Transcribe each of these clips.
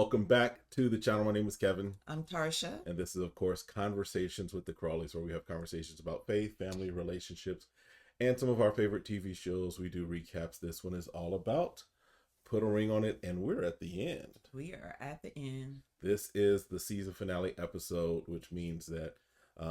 welcome back to the channel. My name is Kevin. I'm Tarsha. And this is, of course, Conversations with the Crawleys, where we have conversations about faith, family, relationships, and some of our favorite TV shows. We do recaps. This one is all about Put a Ring on It, and we're at the end. We are at the end. This is the season finale episode, which means that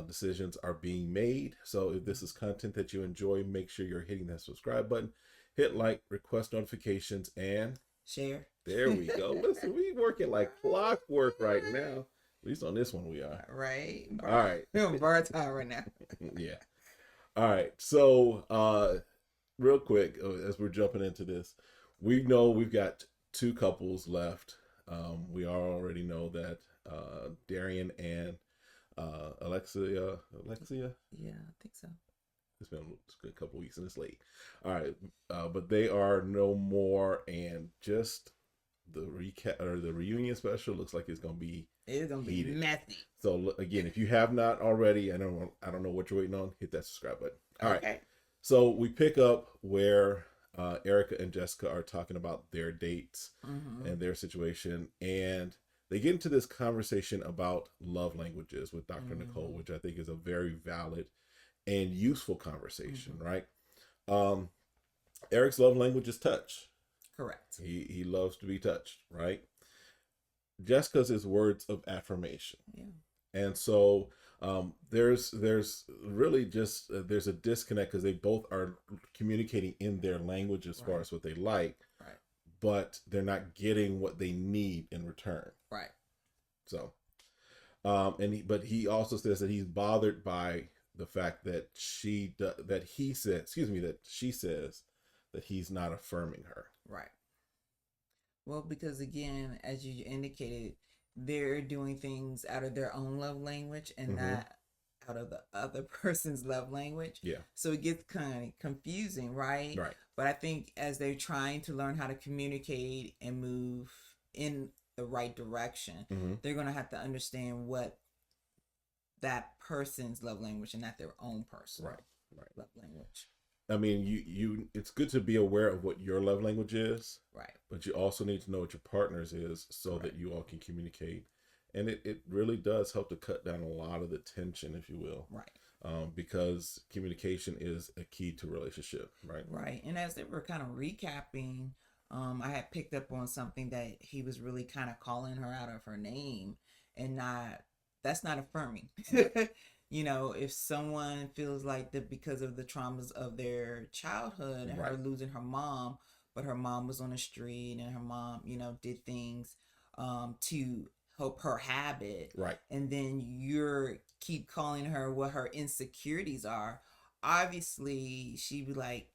decisions are being made. So if this is content that you enjoy, make sure you're hitting that subscribe button, hit like, request notifications, and share. There we go. Listen, we working like clockwork right now. At least on this one we are. Right. All right. We're on bar time right now. Yeah. All right. So real quick, as we're jumping into this, we know we've got two couples left. We already know that Darrion and Alexia. Yeah, I think so. It's been a good couple weeks and it's late. All right. But they are no more, and just the recap or the reunion special looks like it's gonna be heated. Messy. So again, if you have not already, I don't know what you're waiting on, hit that subscribe button. All right. So we pick up where Erica and Jessica are talking about their dates and their situation, and they get into this conversation about love languages with Dr. Nicole, which I think is a very valid and useful conversation, right? Eric's love language is touch. Correct. He loves to be touched, right? Jessica's is words of affirmation. Yeah. And so there's really just there's a disconnect because they both are communicating in their language as far as what they like, right? But they're not getting what they need in return, right? So, but he also says that he's bothered by the fact that she says that he's not affirming her. Right. Well, because again, as you indicated, they're doing things out of their own love language and not out of the other person's love language. Yeah. So it gets kind of confusing, right? Right. But I think as they're trying to learn how to communicate and move in the right direction, they're going to have to understand what that person's love language and not their own personal love language. I mean, you it's good to be aware of what your love language is, right? But you also need to know what your partner's is so that you all can communicate, and it really does help to cut down a lot of the tension, if you will, right? Because communication is a key to relationship, right? Right. And as they were kind of recapping, I had picked up on something that he was really kind of calling her out of her name, and that's not affirming. You know, if someone feels like that because of the traumas of their childhood and her losing her mom, but her mom was on the street and her mom, did things to help her have it. Right. And then you're keep calling her what her insecurities are. Obviously, she'd be like,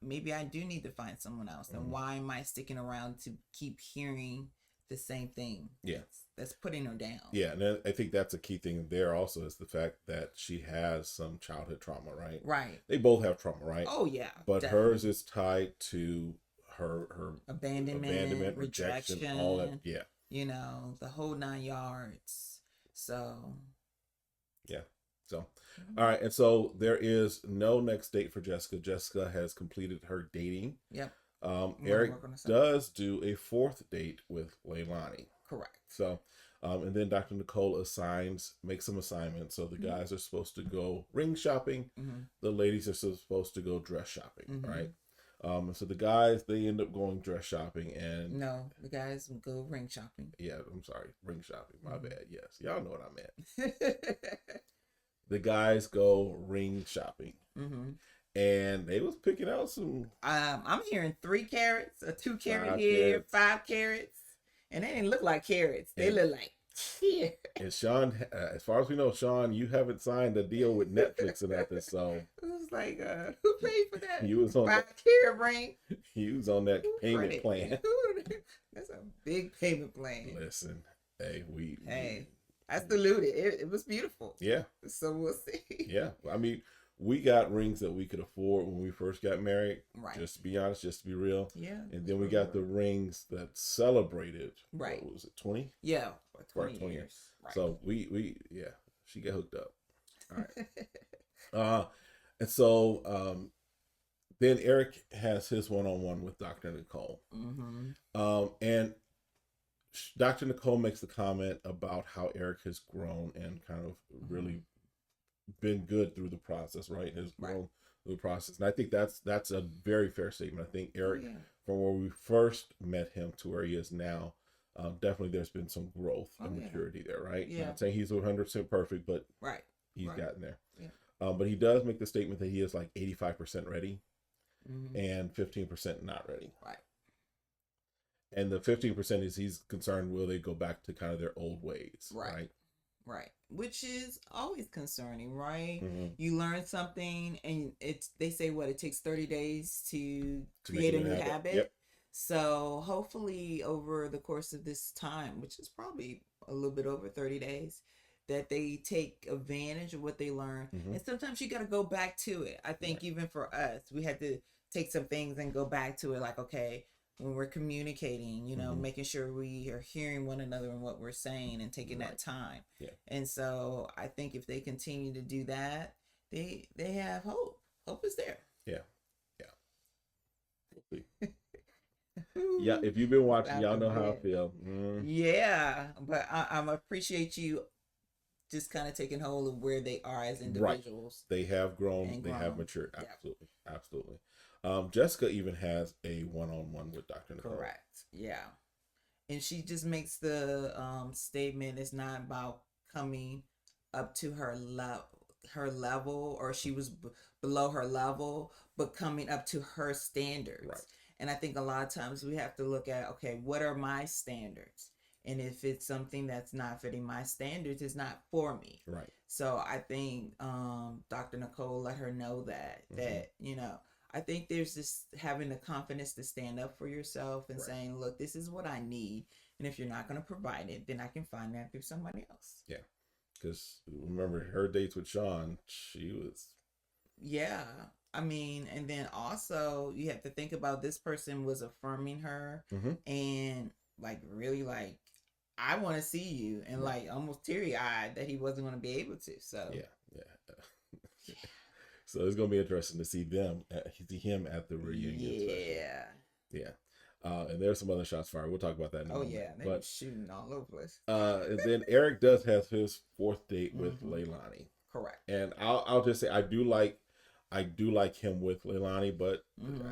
maybe I do need to find someone else. And why am I sticking around to keep hearing the same thing? Yeah. That's putting her down. Yeah, and I think that's a key thing there also is the fact that she has some childhood trauma, right? Right. They both have trauma, right? Oh yeah. But definitely. hers is tied to her abandonment, rejection, all that. Yeah. The whole 9 yards. So. Yeah. So, all right, and so there is no next date for Jessica. Jessica has completed her dating. Yep. Eric does do a fourth date with Leilani. Correct. So, and then Dr. Nicole makes some assignments. So the guys are supposed to go ring shopping. The ladies are supposed to go dress shopping, right? So the guys, they end up going dress shopping, and no, the guys go ring shopping. Yeah, I'm sorry, ring shopping. My bad. Yes, y'all know what I meant. The guys go ring shopping. And they was picking out some. I'm hearing 3 carats, a 2 carat here, 5 carats, and they didn't look like carats. They look like tears. And Shon, as far as we know, Shon, you haven't signed a deal with Netflix or nothing, so it was like, who paid for that? You was on 5 carat ring. You was on that payment plan. That's a big payment plan. Listen, hey, I salute it. It was beautiful. Yeah. So we'll see. Yeah, I mean, we got rings that we could afford when we first got married. Right. Just to be honest, just to be real. Yeah. And then we got the rings that celebrated. Right. What was it, 20? Yeah. 20 years. Right. So she got hooked up. All right. And so then Eric has his one-on-one with Dr. Nicole. And Dr. Nicole makes the comment about how Eric has grown and kind of really been good through the process, right? Has grown through the process. And I think that's a very fair statement. I think Eric, from where we first met him to where he is now, definitely there's been some growth and maturity there, right? Yeah. Not saying he's 100% perfect, but he's gotten there. Yeah. But he does make the statement that he is like 85% ready and 15% not ready. Right. And the 15% is he's concerned, will they go back to kind of their old ways, right? Right. Which is always concerning, right? You learn something and they say it takes 30 days to create a new habit. Yep. So hopefully over the course of this time, which is probably a little bit over 30 days, that they take advantage of what they learn. And sometimes you got to go back to it. I think even for us, we had to take some things and go back to it. Like, okay, when we're communicating, making sure we are hearing one another and what we're saying and taking that time. Yeah. And so I think if they continue to do that, they have hope. Hope is there. Yeah. Yeah. Yeah, if you've been watching, y'all know how I feel. Yeah, but I'm appreciate you just kind of taking hold of where they are as individuals. Right. They have grown. They have matured. Absolutely. Yeah. Absolutely. Jessica even has a one-on-one with Dr. Nicole. Correct. Yeah. And she just makes the statement, it's not about coming up to her level, or she was below her level, but coming up to her standards. Right. And I think a lot of times we have to look at, okay, what are my standards? And if it's something that's not fitting my standards, it's not for me. Right. So I think Dr. Nicole let her know that, I think there's this having the confidence to stand up for yourself and saying, look, this is what I need. And if you're not going to provide it, then I can find that through somebody else. Yeah. Because remember her dates with Shon, she was. Yeah. I mean, and then also you have to think about this person was affirming her and really I want to see you, and almost teary-eyed that he wasn't going to be able to. So yeah. So it's going to be interesting to see him at the reunion. Yeah. And there's some other shots fired. We'll talk about that in a moment. They were shooting all over the place. And then Eric does have his fourth date with Leilani. Correct. And I'll just say I do like him with Leilani, but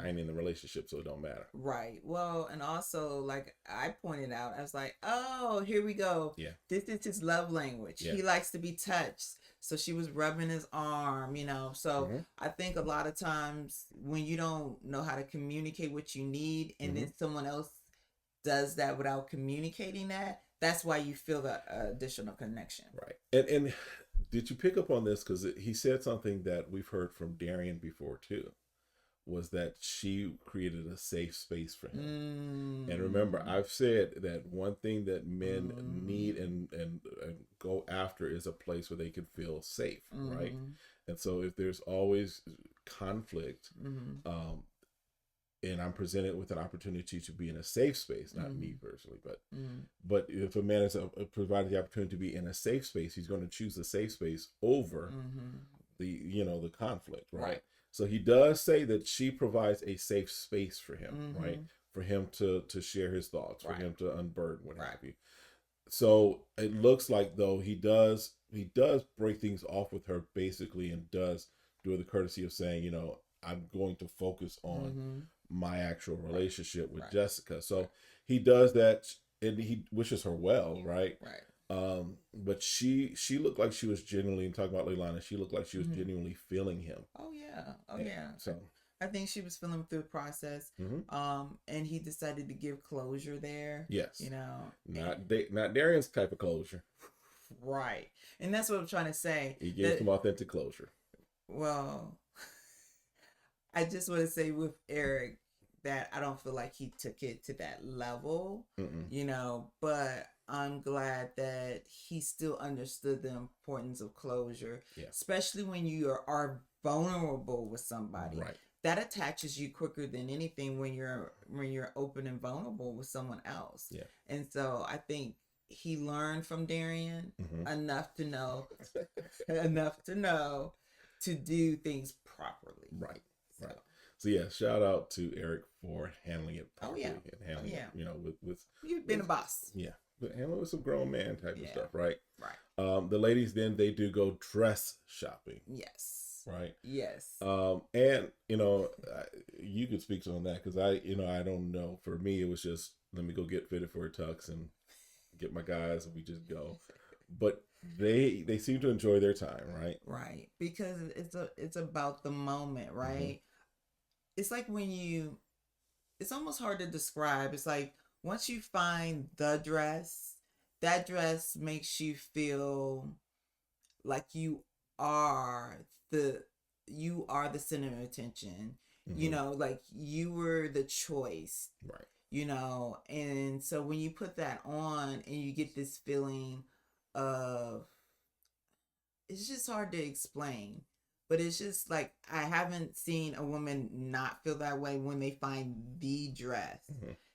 I ain't in the relationship, so it don't matter. Right. Well, and also, like I pointed out, I was like, oh, here we go. Yeah. This is his love language. Yeah. He likes to be touched. So she was rubbing his arm, So I think a lot of times when you don't know how to communicate what you need, and then someone else does that without communicating that's why you feel the additional connection. Right. And did you pick up on this? Because he said something that we've heard from Darrion before too, was that she created a safe space for him. And remember, I've said that one thing that men need and go after is a place where they can feel safe, right? And so if there's always conflict, and I'm presented with an opportunity to be in a safe space, not me personally, but if a man is provided the opportunity to be in a safe space, he's going to choose the safe space over the conflict, right? So he does say that she provides a safe space for him, right? For him to share his thoughts, for him to unburden, what have you. So it looks like though he does break things off with her basically, and does do the courtesy of saying, I'm going to focus on my actual relationship with Jessica. So he does that, and he wishes her well, right? But she looked like she was genuinely, talking about Leilani, she looked like she was genuinely feeling him. Oh yeah. So I think she was feeling him through the process. And he decided to give closure there. Yes. Not Darrion's type of closure. Right. And that's what I'm trying to say. He gave some authentic closure. Well, I just want to say with Eric that I don't feel like he took it to that level, but I'm glad that he still understood the importance of closure, especially when you are vulnerable with somebody. Right. That attaches you quicker than anything when you're open and vulnerable with someone else. Yeah. And so I think he learned from Darrion enough to know to do things properly. Right. So. Right. So yeah, shout out to Eric for handling it properly and handling it, with you've been a boss. Yeah, but handling with some grown man type of stuff, right? Right. The ladies then they do go dress shopping. Yes. Right. Yes. And you could speak on that because I don't know. For me, it was just let me go get fitted for a tux and get my guys, and we just go. But they seem to enjoy their time, right? Right, because it's about the moment, right? Mm-hmm. It's like it's almost hard to describe. It's like once you find the dress, that dress makes you feel like you are the center of attention. Mm-hmm. Like you were the choice, right? And so when you put that on and you get this feeling of, it's just hard to explain, but it's just like I haven't seen a woman not feel that way when they find the dress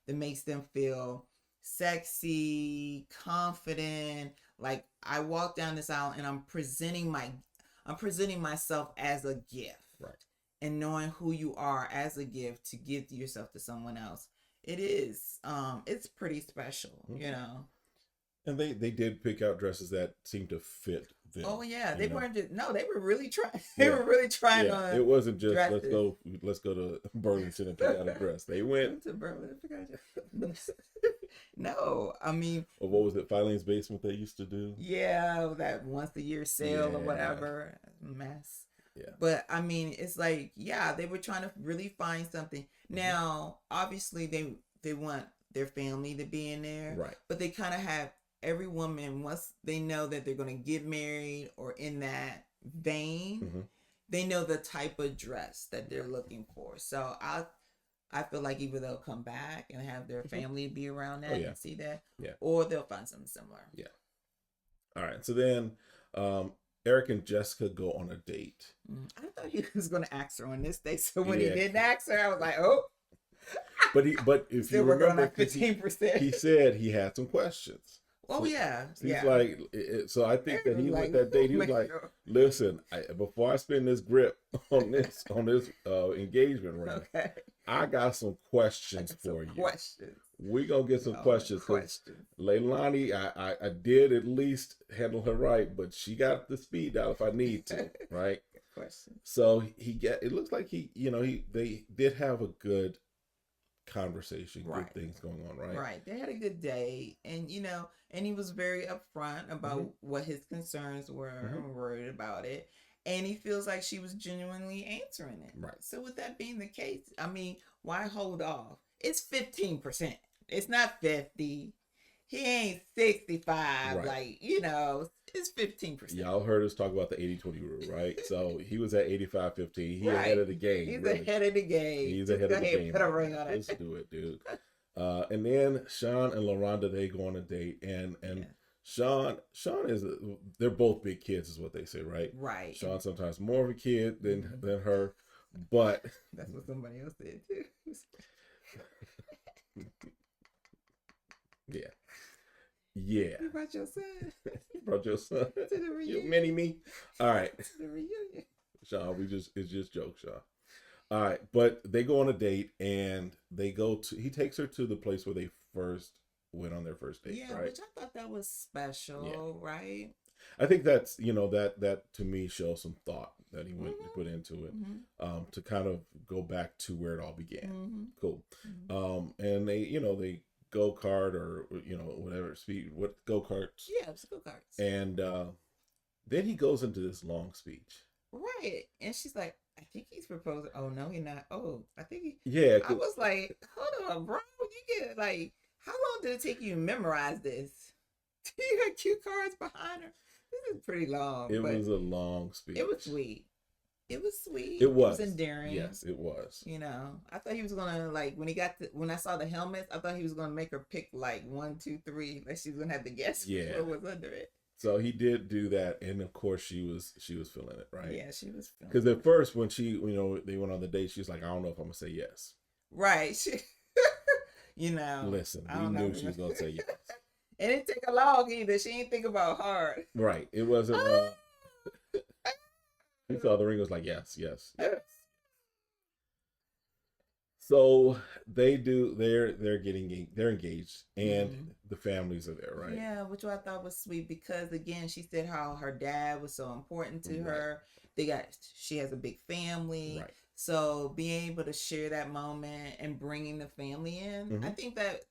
that makes them feel sexy, confident. Like I walk down this aisle and I'm presenting myself as a gift, right? And knowing who you are as a gift to give yourself to someone else, it's pretty special, And they did pick out dresses that seemed to fit them. Oh yeah, they weren't just they were really trying. They were really trying on. It wasn't just let's go to Burlington and pick out a dress. They went to Burlington and pick out a dress. No, I mean, or what was it, Filene's Basement they used to do? Yeah, that once a year sale or whatever. Mess. Yeah. But I mean, it's like, they were trying to really find something. Now, obviously they want their family to be in there. Right. But they kind of have every woman, once they know that they're going to get married or in that vein, they know the type of dress that they're looking for. So I feel like either they'll come back and have their family be around that and see that, or they'll find something similar. Yeah. All right. So then Eric and Jessica go on a date. I thought he was going to ask her on this day. So when he didn't ask her, I was like, oh. But if you remember, like 15%. He said he had some questions. Oh, yeah. He's like, so I think that he went that date. He was like, listen, before I spend this grip on this engagement ring, I got some questions for you. We're going to get some questions. Leilani, I did at least handle her right, but she got the speed dial if I need to, right? Questions. So it looks like they did have a good conversation, good things going on, right? Right. They had a good day, and and he was very upfront about what his concerns were and worried about it. And he feels like she was genuinely answering it. Right. So with that being the case, I mean, why hold off? It's 15%. It's not 50. He ain't 65. Right. Like, it's 15%. Y'all heard us talk about the 80-20 rule, right? So he was at 85-15. He ahead of the game. He's ahead of the game. He's ahead of the game. Put a ring on it. Let's do it, dude. And then Shon and Larhonda, they go on a date, and Shon is, they're both big kids, is what they say, right? Right. Shon sometimes more of a kid than her, but that's what somebody else said too. Yeah. You brought your son. You brought your son to the reunion. You mini me. All right. To the reunion. Shon, it's just jokes, Shon. All right, but they go on a date and he takes her to the place where they first went on their first date. Yeah, right? Which I thought that was special, right? I think that's that to me shows some thought that he went to put into it, to kind of go back to where it all began. Cool. And they go-kart or whatever speed, go-karts. Yeah, it's go-karts. And then he goes into this long speech. Right. And she's like, I think he's proposing. Oh no, he's not. Oh, I think he. Yeah. I was like, hold on, bro. You get like, how long did it take you to memorize this? You got cue cards behind her. This is pretty long. It was a long speech. It was sweet. It was sweet. It was endearing. Yes, it was. I thought he was gonna like when I saw the helmets, I thought he was gonna make her pick like 1, 2, 3. Like she was gonna have to guess what was under it. So he did do that, and of course she was feeling it, right? Yeah, she was feeling it. Because at first, when they went on the date, she was like, "I don't know if I'm gonna say yes." Right. She, Listen, we knew she was gonna say yes. It didn't take her long either. She didn't think about hard. Right. It wasn't. He saw the ring. Was like, yes. So they're engaged, and the families are there, right? Yeah, which I thought was sweet because again, she said how her dad was so important to her. She has a big family. Right. So being able to share that moment and bringing the family in, I think that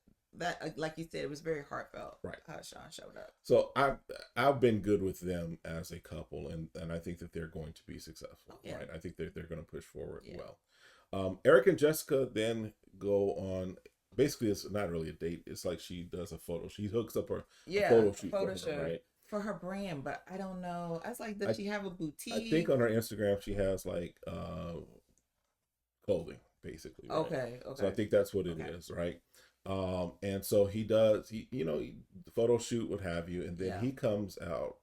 like you said, it was very heartfelt. Right. How Shon showed up. So I've been good with them as a couple, and I think that they're going to be successful. Right. I think they're going to push forward well. Eric and Jessica then go on. Basically, it's not really a date. It's like she does a photo. She hooks up her photo shoot for her, right? For her brand, but I don't know. I was like, does she have a boutique? I think on her Instagram she has like clothing, basically. Right? Okay. So I think that's what it is, right? And so he does. The photo shoot, what have you, and then he comes out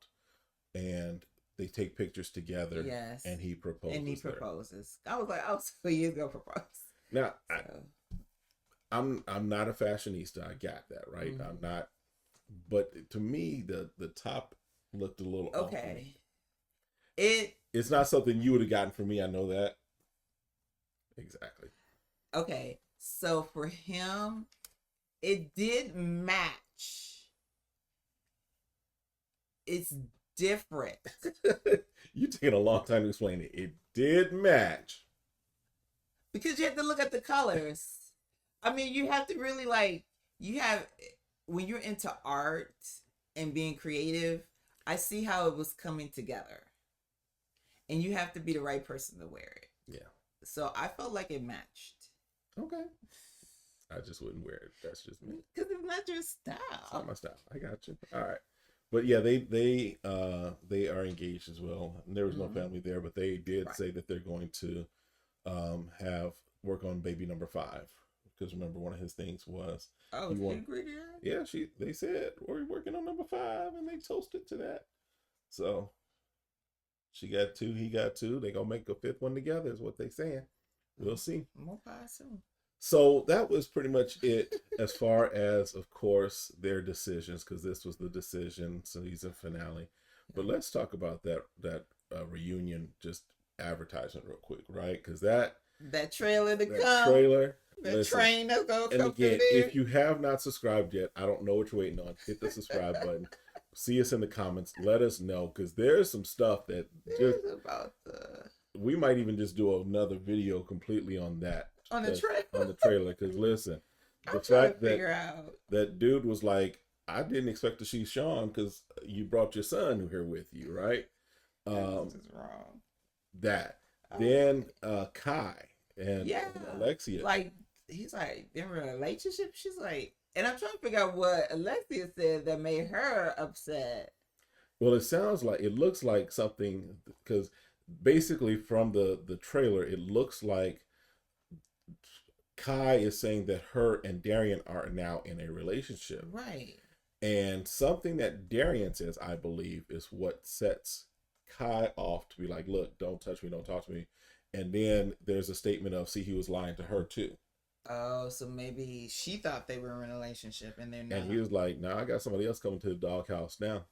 and they take pictures together. Yes. And he proposes. I was like, oh, so he is gonna propose. Now, I'm not a fashionista. I got that, right? I'm not. But to me, the top looked a little off. It's not something you would have gotten from me. I know that. Exactly. Okay, so for him, it did match. It's different. You taking a long time to explain it. It did match. Because you have to look at the colors. I mean, you have to really when you're into art and being creative, I see how it was coming together. And you have to be the right person to wear it. Yeah. So I felt like it matched. Okay. I just wouldn't wear it. That's just me. Because it's not your style. It's not my style. I got you. All right. But yeah, they are engaged as well. And there was no family there, but they did say that they're going to have work on baby number 5. Because remember, one of his things was she agreed to that? Yeah, they said we're working on number 5, and they toasted to that. So she got 2, he got 2. They gonna make a 5th one together, is what they saying. We'll see. More pie soon. So that was pretty much it as far as, of course, their decisions, because this was the decision season finale. But let's talk about that reunion, just advertisement real quick, right? Because that trailer, the train that's gonna come. And again, if you have not subscribed yet, I don't know what you're waiting on. Hit the subscribe button. See us in the comments. Let us know, because there's some stuff that we might even just do another video completely on that. On the trailer, because listen, the fact that dude was like, I didn't expect to see Shon because you brought your son here with you, right? This is wrong. Then Kai and Alexia, like he's like in a relationship. She's like, and I'm trying to figure out what Alexia said that made her upset. Well, it looks like something, because basically from the trailer, it looks like Kai is saying that her and Darrion are now in a relationship. Right. And something that Darrion says, I believe, is what sets Kai off to be like, look, don't touch me, don't talk to me. And then there's a statement of, see, he was lying to her too. Oh, so maybe she thought they were in a relationship and they're not. And he was like, nah, I got somebody else coming to the doghouse now.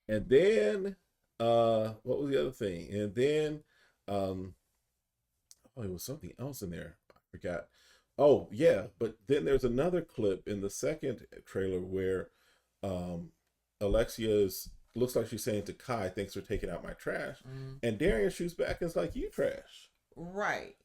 And then, what was the other thing? And then, it was something else in there. Forgot. Oh yeah, but then there's another clip in the second trailer where Alexia looks like she's saying to Kai, thanks for taking out my trash. And Darrion shoots back and is like, you trash. Right.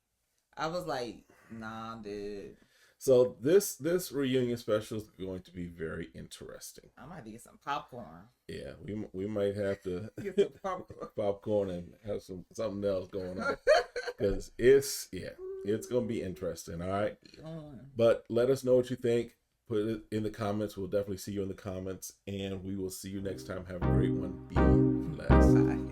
I was like, nah, dude. So this reunion special is going to be very interesting. I might have to get some popcorn. Yeah, we might have to get some popcorn and have something else going on, because it's going to be interesting. All right, but let us know what you think. Put it in the comments. We'll definitely see you in the comments, and we will see you next time. Have a great one. Be blessed. Bye.